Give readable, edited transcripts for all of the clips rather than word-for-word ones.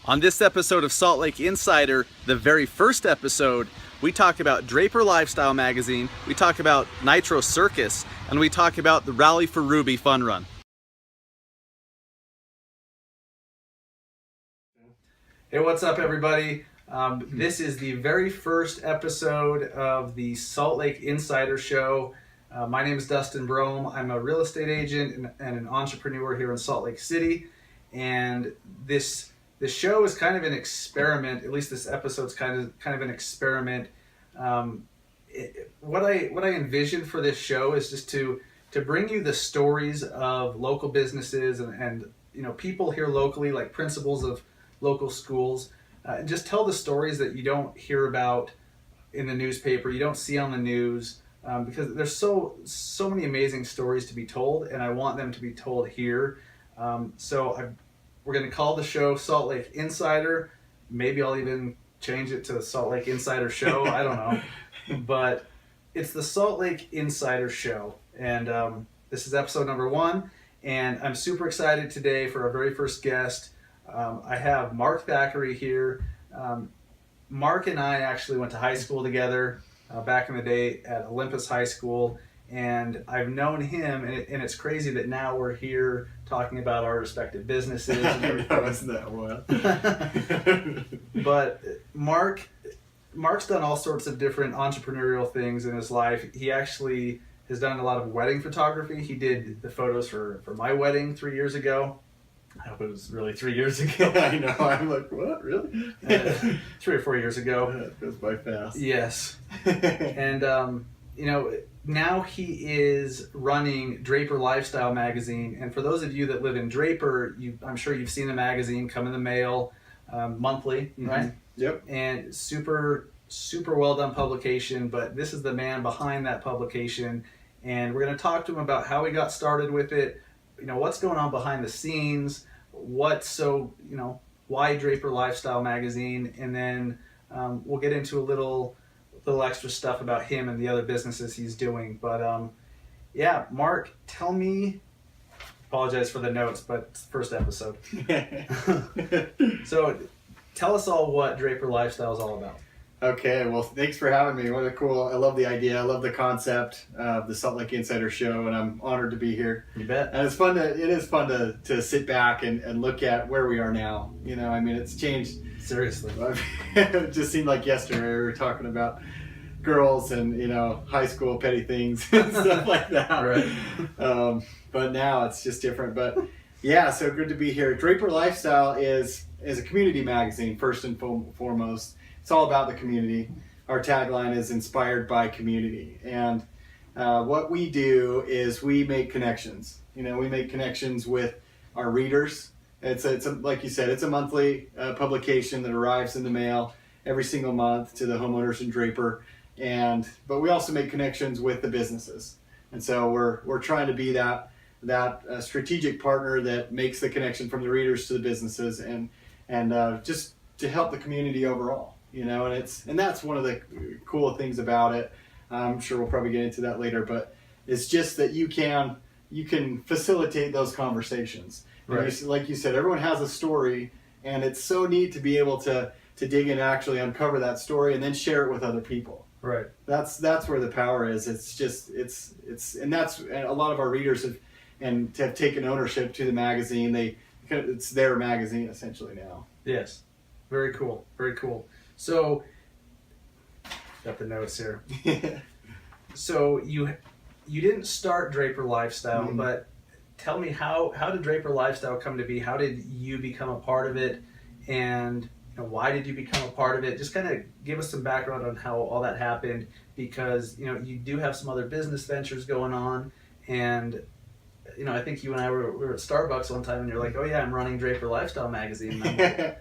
On this episode of Salt Lake Insider, the very first episode, we talk about Draper Lifestyle Magazine, we talk about Nitro Circus, and we talk about the Rally for Ruby Fun Run. Hey, what's up, everybody? This is the very first episode of the Salt Lake Insider Show. My name is Dustin Brohm. I'm a real estate agent and an entrepreneur here in Salt Lake City. And this show is kind of an experiment. At least this episode's kind of an experiment. What I envisioned for this show is just to bring you the stories of local businesses and people here locally, like principals of local schools, and just tell the stories that you don't hear about in the newspaper, you don't see on the news, because there's so many amazing stories to be told, and I want them to be told here. We're going to call the show Salt Lake Insider. Maybe I'll even change it to Salt Lake Insider Show. I don't know. But it's the Salt Lake Insider Show. And this is episode number 1. And I'm super excited today for our very first guest. I have Mark Thackeray here. Mark and I actually went to high school together back in the day at Olympus High School. And I've known him, and it's crazy that now we're here talking about our respective businesses and everything. Isn't that wild? But Mark's done all sorts of different entrepreneurial things in his life. He actually has done a lot of wedding photography. He did the photos for my wedding 3 years ago. I hope it was really 3 years ago. I know. I'm like, what? Really? 3 or 4 years ago. It goes by fast. Yes. And, now he is running Draper Lifestyle Magazine. And for those of you that live in Draper, I'm sure you've seen the magazine come in the mail monthly, right? Yep. And super well done publication. But this is the man behind that publication. And we're going to talk to him about how he got started with it, what's going on behind the scenes, why Draper Lifestyle Magazine, and then we'll get into a little extra stuff about him and the other businesses he's doing. But Mark, tell me, apologize for the notes, but it's the first episode. So tell us all what Draper Lifestyle is all about. Okay, well, thanks for having me. What a cool, I love the idea. I love the concept of the Salt Lake Insider Show, and I'm honored to be here. You bet. And it is fun to sit back and look at where we are now. It's changed. Seriously. It just seemed like yesterday we were talking about girls and, high school petty things and stuff like that. Right. But now it's just different. But yeah, so good to be here. Draper Lifestyle is a community magazine, first and foremost. It's all about the community. Our tagline is inspired by community. And what we do is we make connections. We make connections with our readers. It's like you said, it's a monthly publication that arrives in the mail every single month to the homeowners in Draper. But we also make connections with the businesses. And so we're trying to be that strategic partner that makes the connection from the readers to the businesses and just to help the community overall. And that's one of the cool things about it. I'm sure we'll probably get into that later, but it's just that you can facilitate those conversations. Right. Like you said, everyone has a story, and it's so neat to be able to dig in and actually uncover that story and then share it with other people. Right. That's where the power is. And that's a lot of our readers have taken ownership to the magazine. It's their magazine essentially now. Yes. Very cool. Very cool. So, got the notes here. So you didn't start Draper Lifestyle, but tell me how did Draper Lifestyle come to be? How did you become a part of it? And why did you become a part of it? Just kind of give us some background on how all that happened, because you do have some other business ventures going on, and I think you and I were at Starbucks one time, and you're like, "Oh yeah, I'm running Draper Lifestyle Magazine." And I'm like,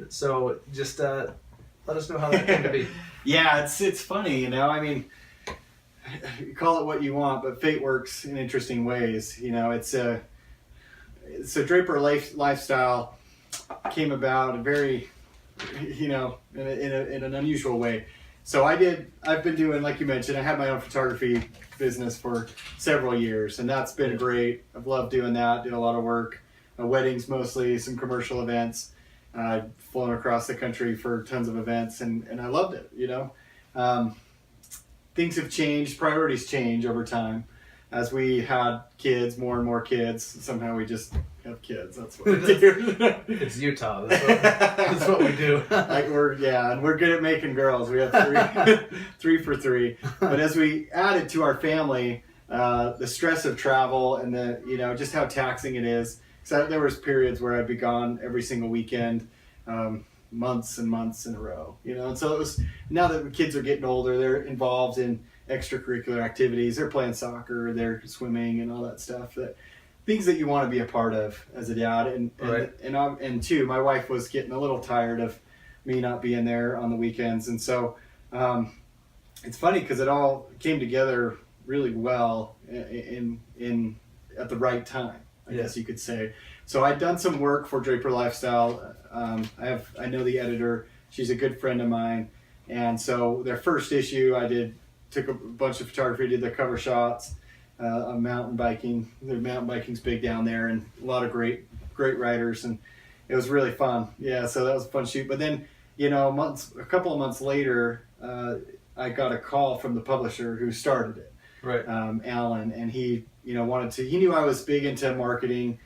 so just let us know how that came to be. Yeah, it's funny, you call it what you want, but fate works in interesting ways. So Draper Lifestyle came about very, in an unusual way. So I've been doing, like you mentioned, I had my own photography business for several years, and that's been great. I've loved doing that, did a lot of work, weddings mostly, some commercial events. I've flown across the country for tons of events, and I loved it, you know. Things have changed, priorities change over time. As we had kids, more and more kids, somehow we just have kids. That's what we do. It's Utah. That's what we do. Like and we're good at making girls. We have three for three. But as we added to our family, the stress of travel and the, you know, just how taxing it is. So there was periods where I'd be gone every single weekend, months and months in a row, you know. And so it was, now that the kids are getting older, they're involved in extracurricular activities. They're playing soccer, they're swimming and all that stuff, that things that you want to be a part of as a dad. And two, my wife was getting a little tired of me not being there on the weekends. And so it's funny because it all came together really well in at the right time, I guess you could say. So I'd done some work for Draper Lifestyle. I know the editor. She's a good friend of mine. And so their first issue, took a bunch of photography, did the cover shots, mountain biking. The mountain biking's big down there, and a lot of great writers, and it was really fun. Yeah, so that was a fun shoot. But then, you know, a couple of months later, I got a call from the publisher who started it, right? Alan, and he, you know, he knew I was big into marketing.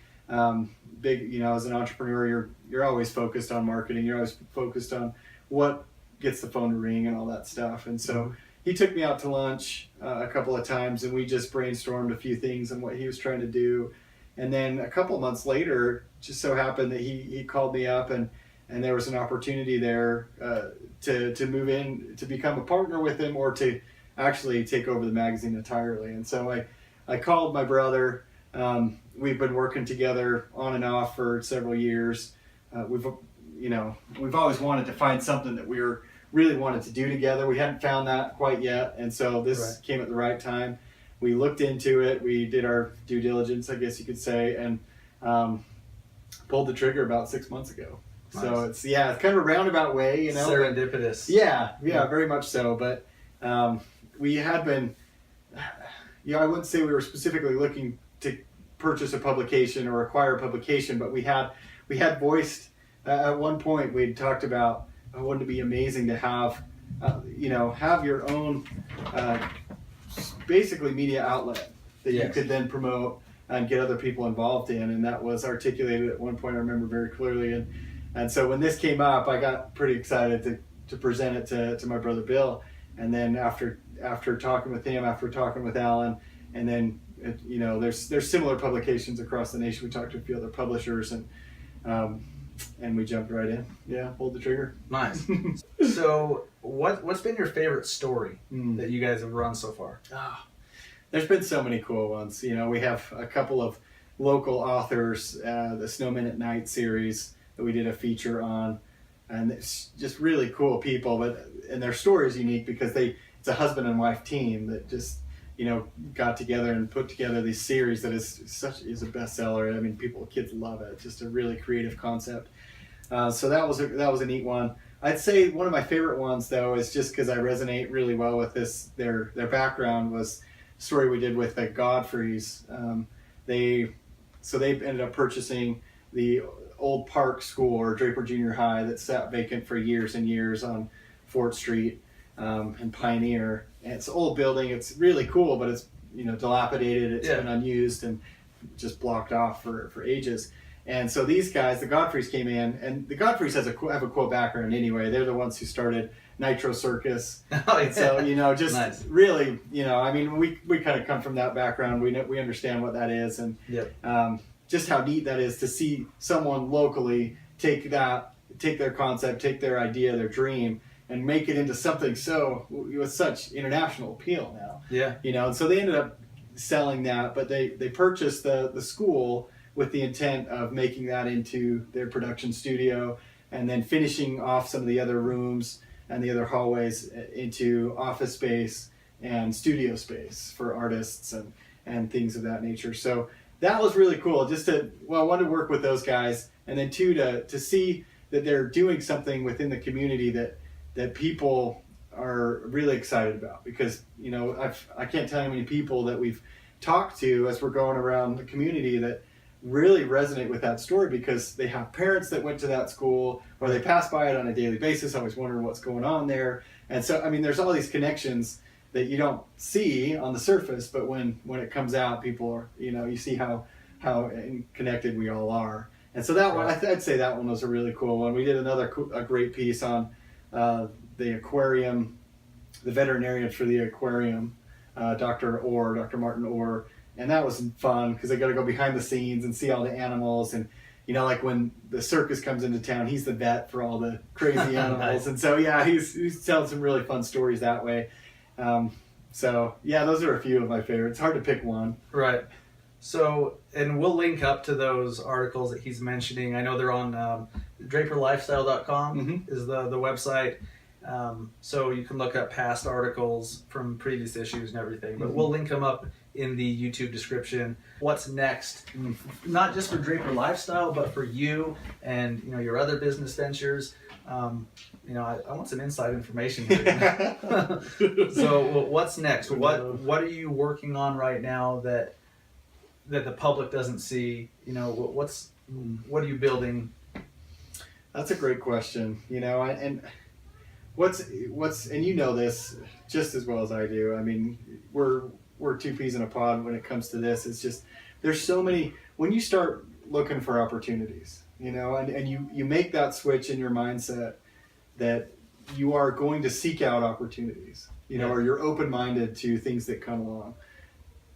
Big, you know, as an entrepreneur, you're always focused on marketing. You're always focused on what gets the phone to ring and all that stuff. And so he took me out to lunch a couple of times, and we just brainstormed a few things and what he was trying to do. And then a couple of months later, just so happened that he called me up, and there was an opportunity there to move in, to become a partner with him, or to actually take over the magazine entirely. And so I called my brother. We've been working together on and off for several years. We've always wanted to find something that we really wanted to do together. We hadn't found that quite yet, and so this came at the right time. We looked into it. We did our due diligence, I guess you could say, and pulled the trigger about 6 months ago. Nice. So it's kind of a roundabout way, you know. Serendipitous. Yeah, very much so. But we had been, I wouldn't say we were specifically looking to purchase a publication or acquire a publication, but we had voiced at one point, we'd talked about, wouldn't it be amazing to have your own basically media outlet that you could then promote and get other people involved in. And that was articulated at one point, I remember very clearly. And so when this came up, I got pretty excited to present it to my brother Bill. And then after talking with him, after talking with Alan, and then there's similar publications across the nation. We talked to a few other publishers, and we jumped right in. Yeah, pulled the trigger. Nice. So what's been your favorite story that you guys have run so far? There's been so many cool ones. You know, we have a couple of local authors, the Snowmen at Night series that we did a feature on, and it's just really cool people. And their story is unique because it's a husband and wife team that just, you know, got together and put together this series that is a bestseller. I mean, kids love it. Just a really creative concept. So that was a neat one. I'd say one of my favorite ones, though, is just because I resonate really well with this. Their background was a story we did with the Godfreys. They ended up purchasing the old Park School, or Draper Junior High, that sat vacant for years and years on Fort Street and Pioneer. And it's an old building. It's really cool, but it's, you know, dilapidated. It's been unused and just blocked off for ages. And so these guys, the Godfreys, came in, and the Godfreys have a cool background anyway. They're the ones who started Nitro Circus. And so, you know, just nice. Really, you know, I mean, we kind of come from that background. We understand what that is, and just how neat that is to see someone locally take their concept, take their idea, their dream, and make it into something with such international appeal now. Yeah. You know, and so they ended up selling that, but they purchased the school with the intent of making that into their production studio, and then finishing off some of the other rooms and the other hallways into office space and studio space for artists and things of that nature. So that was really cool. One, to work with those guys, and then two, to see that they're doing something within the community that people are really excited about. Because, you know, I can't tell you how many people that we've talked to as we're going around the community that really resonate with that story because they have parents that went to that school or they pass by it on a daily basis, always wondering what's going on there. And so, I mean, there's all these connections that you don't see on the surface, but when it comes out, people are, you see how connected we all are. And so that one, I'd say that one was a really cool one. We did a great piece on the aquarium, the veterinarian for the aquarium, Dr. Martin Orr, and that was fun because they got to go behind the scenes and see all the animals. And like when the circus comes into town, he's the vet for all the crazy animals. Nice. And so he's telling some really fun stories that way. So those are a few of my favorites. It's hard to pick one. Right. So, and we'll link up to those articles that he's mentioning. I know they're on draperlifestyle.com is the website. So you can look up past articles from previous issues and everything. But we'll link them up in the YouTube description. What's next? Not just for Draper Lifestyle, but for you and your other business ventures. I want some inside information here. So what's next? What are you working on right now that the public doesn't see? What are you building? That's a great question. And what's and this just as well as I do. I mean, we're two peas in a pod when it comes to this. It's just there's so many when you start looking for opportunities, and you make that switch in your mindset that you are going to seek out opportunities, or you're open-minded to things that come along.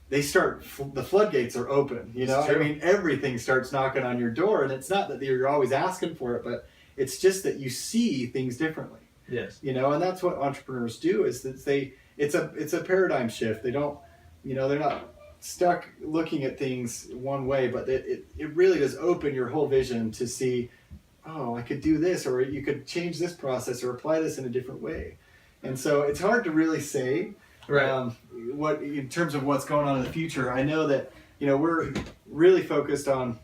The floodgates are open, I mean, everything starts knocking on your door, and it's not that you're always asking for it, but it's just that you see things differently. Yes. And that's what entrepreneurs do is that it's a paradigm shift. They don't, they're not stuck looking at things one way, but it really does open your whole vision to see, oh, I could do this, or you could change this process or apply this in a different way. And so it's hard to really say what in terms of what's going on in the future. I know that, we're really focused on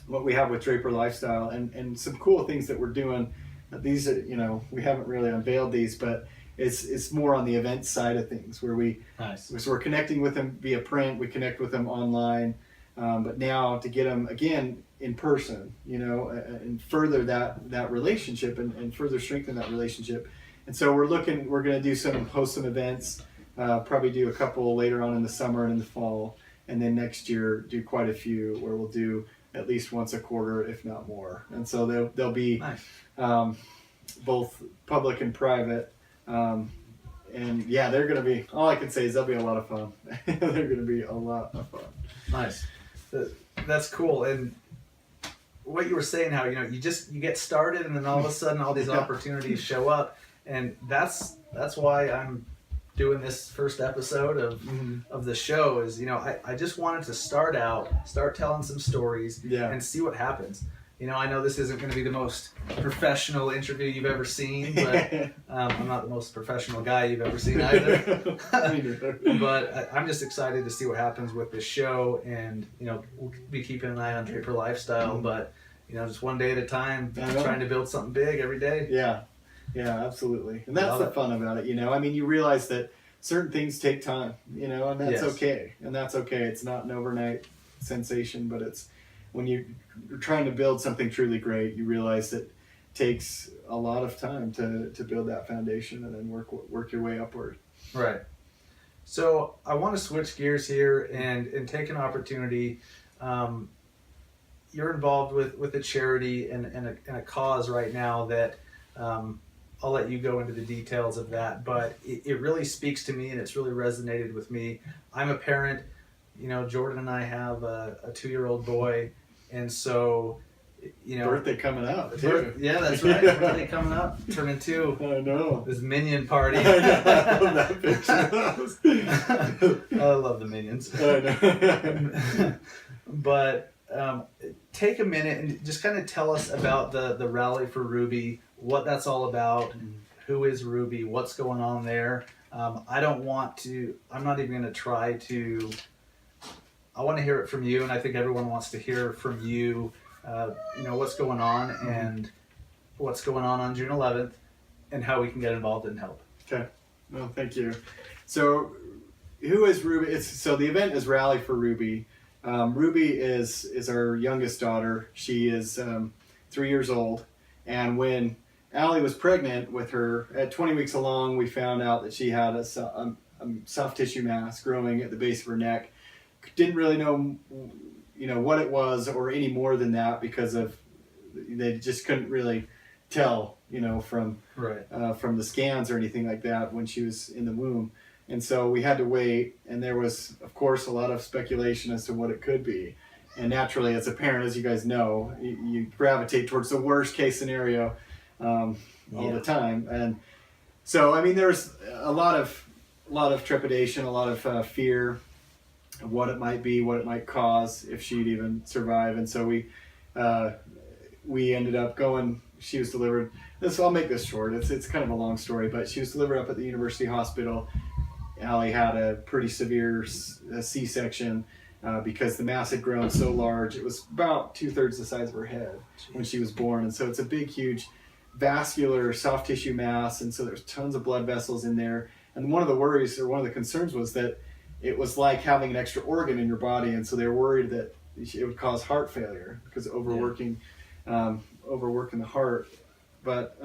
what we have with Draper Lifestyle and some cool things that we're doing. These are, we haven't really unveiled these, but it's more on the event side of things where so we're connecting with them via print, we connect with them online, but now to get them again in person, and further that relationship and further strengthen that relationship. And so we're going to host some events, probably do a couple later on in the summer and in the fall, and then next year do quite a few where we'll do at least once a quarter, if not more. And so they'll be both public and private. And they're going to be, all I can say is they'll be a lot of fun. They're going to be a lot of fun. Nice. That's cool. And what you were saying, how, you get started and then all of a sudden all these opportunities show up. And that's why I'm doing this first episode of the show is, I just wanted to start telling some stories and see what happens. I know this isn't going to be the most professional interview you've ever seen, but I'm not the most professional guy you've ever seen either. But I'm just excited to see what happens with this show, and we'll be keeping an eye on Draper Lifestyle, but just one day at a time, trying to build something big every day. Yeah, absolutely. And that's the fun about it, I mean, you realize that certain things take time, and that's okay. And that's okay. It's not an overnight sensation, but it's when you're trying to build something truly great, you realize that it takes a lot of time to build that foundation and then work your way upward. Right. So I want to switch gears here and take an opportunity. You're involved with a charity and a cause right now that I'll let you go into the details of that, but it really speaks to me and it's really resonated with me. I'm a parent. Jordan and I have a 2-year-old boy, and so, birthday coming up, too. Yeah, that's right. Birthday coming up, turning 2. I know. This Minion party. I know. I love that picture. I love the Minions. I know. But take a minute and just kind of tell us about the Rally for Ruby, what that's all about, who is Ruby, what's going on there. I'm not even going to try to. I want to hear it from you, and I think everyone wants to hear from you, what's going on and what's going on June 11th and how we can get involved and help. Okay. Well, thank you. So who is Ruby? So the event is Rally for Ruby, Ruby is our youngest daughter. She is 3 years old, and when Allie was pregnant with her at 20 weeks along, we found out that she had a soft tissue mass growing at the base of her neck. Didn't really know, what it was or any more than that because they just couldn't really tell, from the scans or anything like that when she was in the womb. And so we had to wait, and there was, of course, a lot of speculation as to what it could be. And naturally, as a parent, as you guys know, you gravitate towards the worst case scenario all the time. And so, I mean, there's a lot of trepidation, a lot of fear of what it might be, what it might cause if she'd even survive. And so we ended up going. She was delivered. I'll make this short. It's kind of a long story, but she was delivered up at the University Hospital. Allie had a pretty severe C-section because the mass had grown so large. It was about 2/3 the size of her head when she was born. And so it's a big, huge vascular soft tissue mass. And so there's tons of blood vessels in there. And one of the worries or one of the concerns was that it was like having an extra organ in your body. And so they were worried that it would cause heart failure because of overworking the heart. But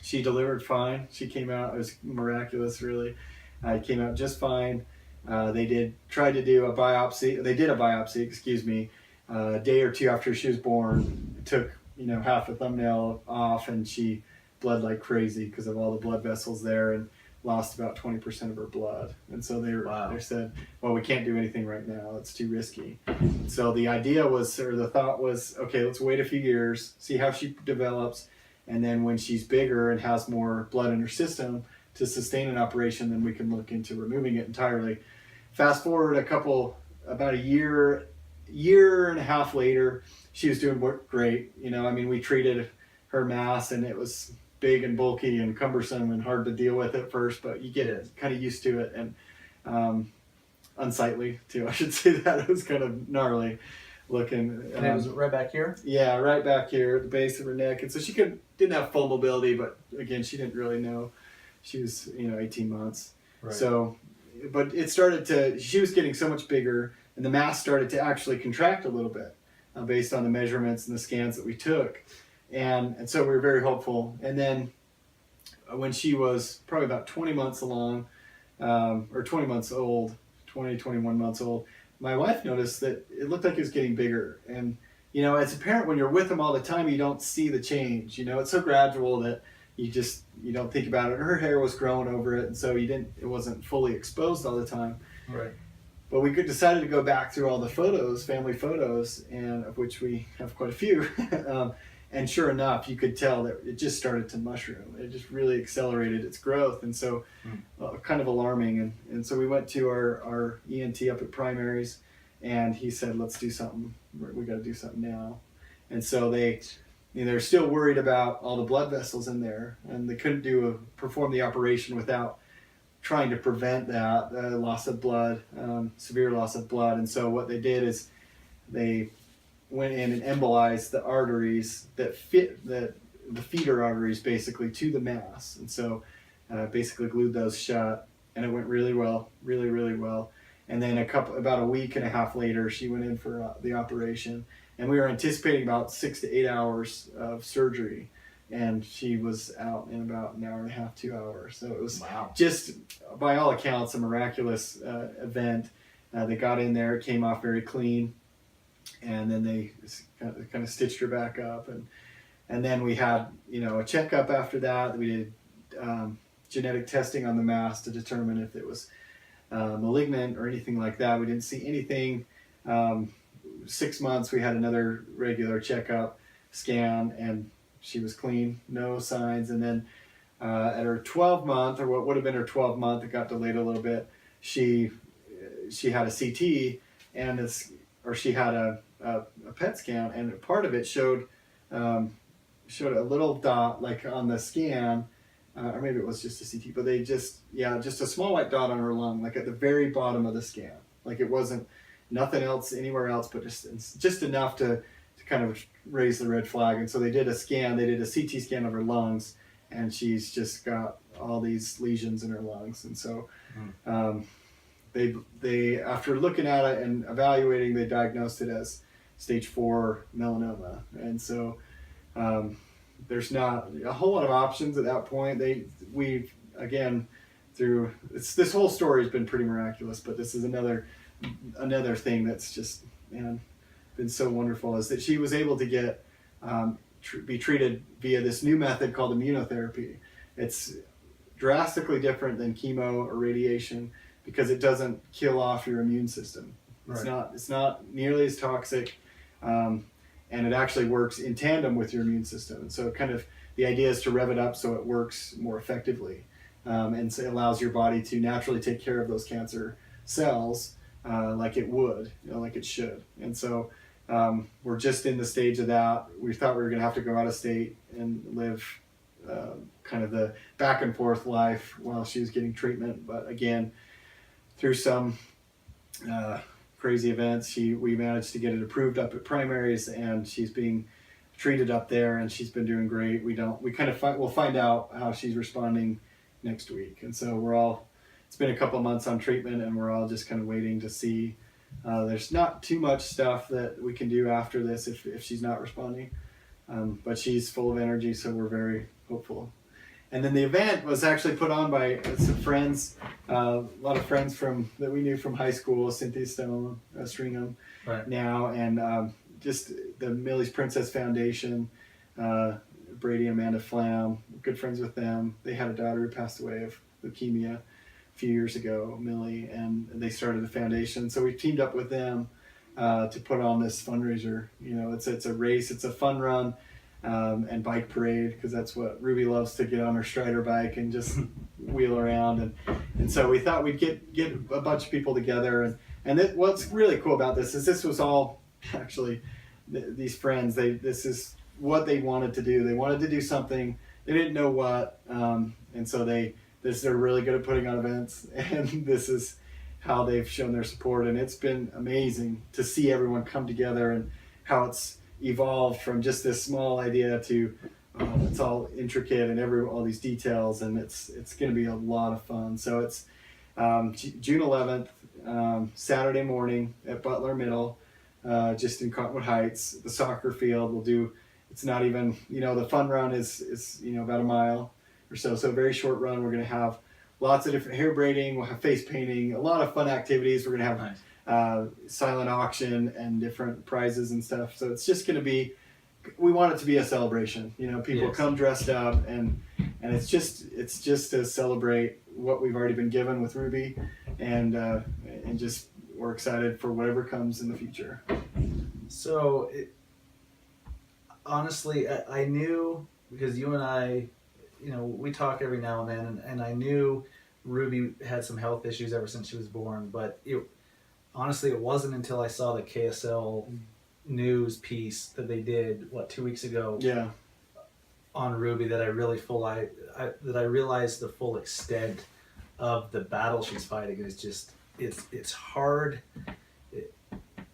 she delivered fine. She came out. It was miraculous, really. Came out just fine. They tried to do a biopsy. They did a biopsy, a day or two after she was born. It took, half a thumbnail off, and she bled like crazy because of all the blood vessels there, and lost about 20% of her blood. And so they said, well, we can't do anything right now. It's too risky. So the thought was, okay, let's wait a few years, see how she develops, and then when she's bigger and has more blood in her system to sustain an operation, then we can look into removing it entirely. Fast forward about a year and a half later, she was doing great. We treated her mass, and it was big and bulky and cumbersome and hard to deal with at first, but you get kind of used to it, and unsightly too, I should say that. It was kind of gnarly looking. And it was right back here? Yeah, right back here at the base of her neck. And so she didn't have full mobility, but again, she didn't really know. She was, 18 months. Right. So, but she was getting so much bigger, and the mass started to actually contract a little bit based on the measurements and the scans that we took. And so we were very hopeful. And then when she was probably about 20 months along, or 20 months old, 21 months old, my wife noticed that it looked like it was getting bigger. And, as a parent, when you're with them all the time, you don't see the change. It's so gradual that you don't think about it. Her hair was growing over it, and so it wasn't fully exposed all the time. Right. But we decided to go back through all the photos, family photos, and of which we have quite a few. And sure enough, you could tell that it just started to mushroom. It just really accelerated its growth, and so kind of alarming. And so we went to our ENT up at Primaries, and he said, "Let's do something. We got to do something now." And so they're still worried about all the blood vessels in there, and they couldn't perform the operation without trying to prevent that loss of blood, severe loss of blood. And so what they did is they went in and embolized the arteries that fit the feeder arteries basically to the mass, and so basically glued those shut, and it went really well, really, really well. And then about a week and a half later, she went in for the operation. And we were anticipating about 6 to 8 hours of surgery, and she was out in about an hour and a half, 2 hours. So it was just, by all accounts, a miraculous event. They got in there, it came off very clean, and then they kind of stitched her back up. And then we had, a checkup after that. We did genetic testing on the mass to determine if it was malignant or anything like that. We didn't see anything. 6 months, we had another regular checkup, scan, and she was clean, no signs. And then at her 12th month, or what would have been her 12th month, it got delayed a little bit. She had a CT, she had a PET scan, and part of it showed a little dot, like on the scan, or maybe it was just a CT, but just a small white dot on her lung, like at the very bottom of the scan. Like it wasn't nothing else anywhere else, but just enough to kind of raise the red flag. And so they did a CT scan of her lungs, and she's just got all these lesions in her lungs. And so they after looking at it and evaluating, they diagnosed it as stage 4 melanoma, and so there's not a whole lot of options at that point. We've again through this whole story has been pretty miraculous, but this is another thing that's just been so wonderful, is that she was able to get be treated via this new method called immunotherapy. It's drastically different than chemo or radiation because it doesn't kill off your immune system. It's not nearly as toxic, and it actually works in tandem with your immune system. And so kind of the idea is to rev it up so it works more effectively, and so it allows your body to naturally take care of those cancer cells like it would, like it should. And so we're just in the stage of that. We thought we were going to have to go out of state and live kind of the back and forth life while she was getting treatment. But again, through some crazy events, we managed to get it approved up at primaries, and she's being treated up there, and she's been doing great. We'll find out how she's responding next week. And so it's been a couple of months on treatment, and we're all just kind of waiting to see. There's not too much stuff that we can do after this if she's not responding, but she's full of energy, so we're very hopeful. And then the event was actually put on by some friends, a lot of friends that we knew from high school, Cynthia Stone, Stringham, Right. now, and just the Millie's Princess Foundation, Brady and Amanda Flam, good friends with them. They had a daughter who passed away of leukemia a few years ago, Millie, and they started a foundation. So we teamed up with them to put on this fundraiser. It's a race, it's a fun run. And bike parade, because that's what Ruby loves, to get on her Strider bike and just wheel around, and so we thought we'd get a bunch of people together, and what's really cool about this is this was all actually these friends, this is what they wanted to do. They wanted to do something, they didn't know what, and so they're really good at putting on events, and this is how they've shown their support, and it's been amazing to see everyone come together and how it's evolved from just this small idea to it's all intricate and all these details, and it's going to be a lot of fun. So it's June 11th, Saturday morning at Butler Middle, just in Cottonwood Heights. The soccer field it's not even, the fun run is about a mile or so a very short run. We're going to have lots of different hair braiding, we'll have face painting, a lot of fun activities. We're going to have Nice. Silent auction and different prizes and stuff. So it's just going to be, we want it to be a celebration. People Yes. come dressed up, and it's just to celebrate what we've already been given with Ruby, and just we're excited for whatever comes in the future. So, honestly, I knew, because you and I, we talk every now and then, and I knew Ruby had some health issues ever since she was born, but honestly, it wasn't until I saw the KSL news piece that they did 2 weeks ago on Ruby that I really that I realized the full extent of the battle she's fighting. It's hard.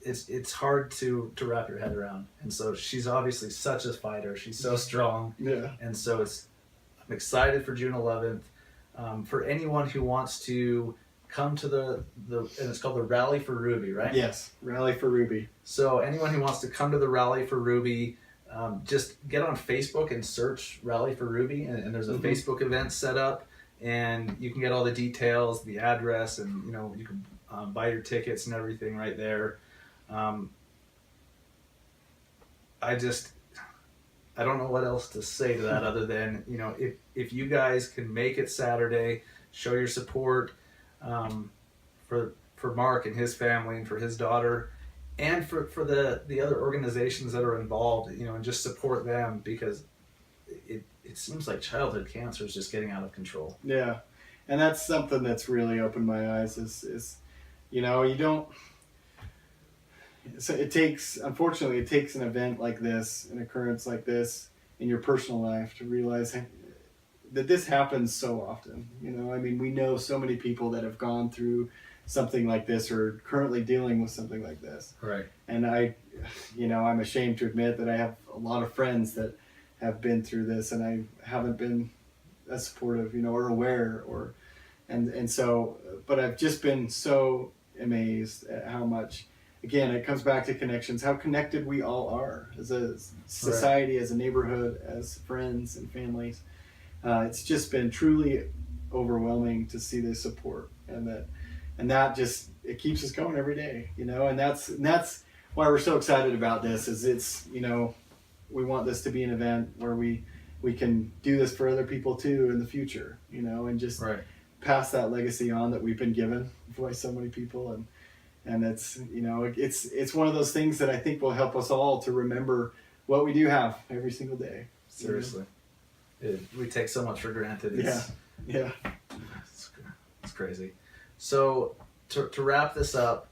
It's hard to wrap your head around, and so she's obviously such a fighter. She's so strong, and so I'm excited for June 11th. For anyone who wants to come to the and it's called the Rally for Ruby, right? Yes, Rally for Ruby. So anyone who wants to come to the Rally for Ruby, just get on Facebook and search Rally for Ruby, and there's a Facebook event set up, and you can get all the details, the address, and you can buy your tickets and everything right there. I don't know what else to say to that other than, if you guys can make it Saturday, show your support for Mark and his family and for his daughter, and for the other organizations that are involved, and just support them, because it seems like childhood cancer is just getting out of control. Yeah, and that's something that's really opened my eyes is you don't. So unfortunately, it takes an event like this, an occurrence like this in your personal life to realize that this happens so often. We know so many people that have gone through something like this or are currently dealing with something like this. Right. And I'm ashamed to admit that I have a lot of friends that have been through this, and I haven't been as supportive, or aware, or and so, but I've just been so amazed at how much, again, it comes back to connections, how connected we all are as a society, as a neighborhood, as friends and families. It's just been truly overwhelming to see the support, and that just, it keeps us going every day, you know, and that's why we're so excited about this. Is it's, you know, we want this to be an event where we can do this for other people too in the future, you know, and just pass that legacy on that we've been given by so many people. And it's, you know, it's one of those things that I think will help us all to remember what we do have every single day. Seriously. We take so much for granted. Yeah. It's crazy. So to wrap this up,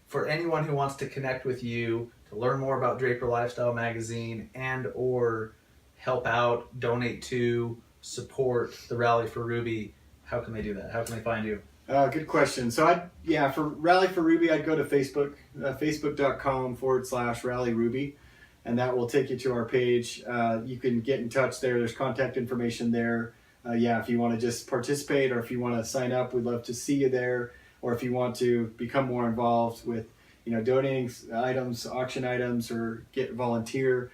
for anyone who wants to connect with you, to learn more about Draper Lifestyle Magazine, and or help out, donate to, support the Rally for Ruby, how can they do that? How can they find you? Good question. So for Rally for Ruby, I'd go to Facebook, facebook.com/Rally Ruby, and that will take you to our page. You can get in touch there. There's contact information there. If you want to just participate, or if you want to sign up, we'd love to see you there. Or if you want to become more involved with, you know, donating items, auction items, or volunteer,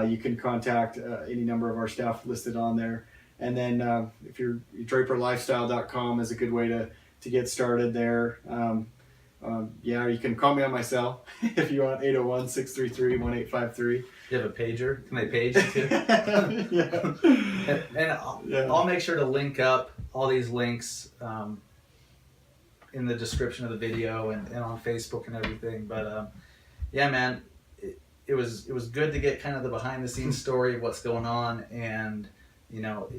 you can contact any number of our staff listed on there. And then if you're draperlifestyle.com is a good way to get started there. You can call me on my cell if you want, 801-633-1853. You have a pager? Can they page you too? And I'll make sure to link up all these links in the description of the video and on Facebook and everything. But man, it was good to get kind of the behind the scenes story of what's going on. And, you know,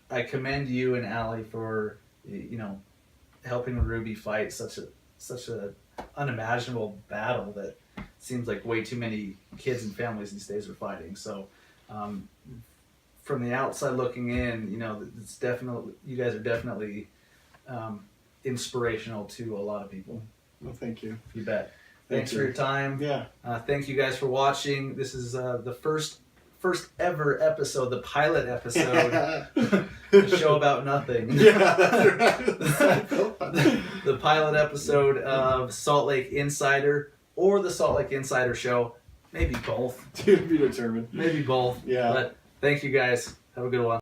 I commend you and Allie for, you know, helping Ruby fight such a unimaginable battle that seems like way too many kids and families these days are fighting. So from the outside looking in, you know, it's definitely, you guys are definitely inspirational to a lot of people. Well, thank you. You bet. Thanks for your time. Yeah. Thank you guys for watching. This is the first ever episode, the pilot episode, the show about nothing. Yeah, that's right. The pilot episode of Salt Lake Insider, or the Salt Lake Insider Show. Maybe both. To be determined. Maybe both. Yeah. But thank you guys. Have a good one.